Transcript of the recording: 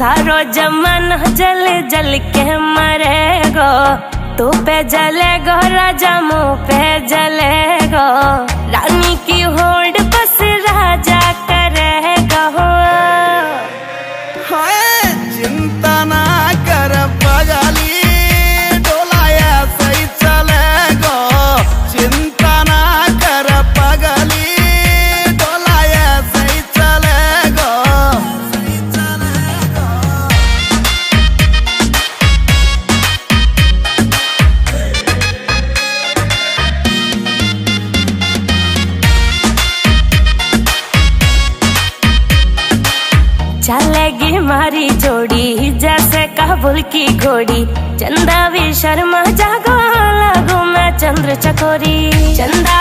सारो जमाना जल जल के मरेगो, तू पे जलेगो राजा मुँह पे जलेगो, रानी की होल्ड बस राजा करेगा। चिंता ना कर पगली, डोलाया सही चलेगो, चिंता ना कर पगली, डोलाया सही चलेगो। चलेगी मारी जोड़ी जैसे काबुल की घोड़ी, चंदा भी शर्मा जागो, लागू मैं चंद्र चकोरी, चंदा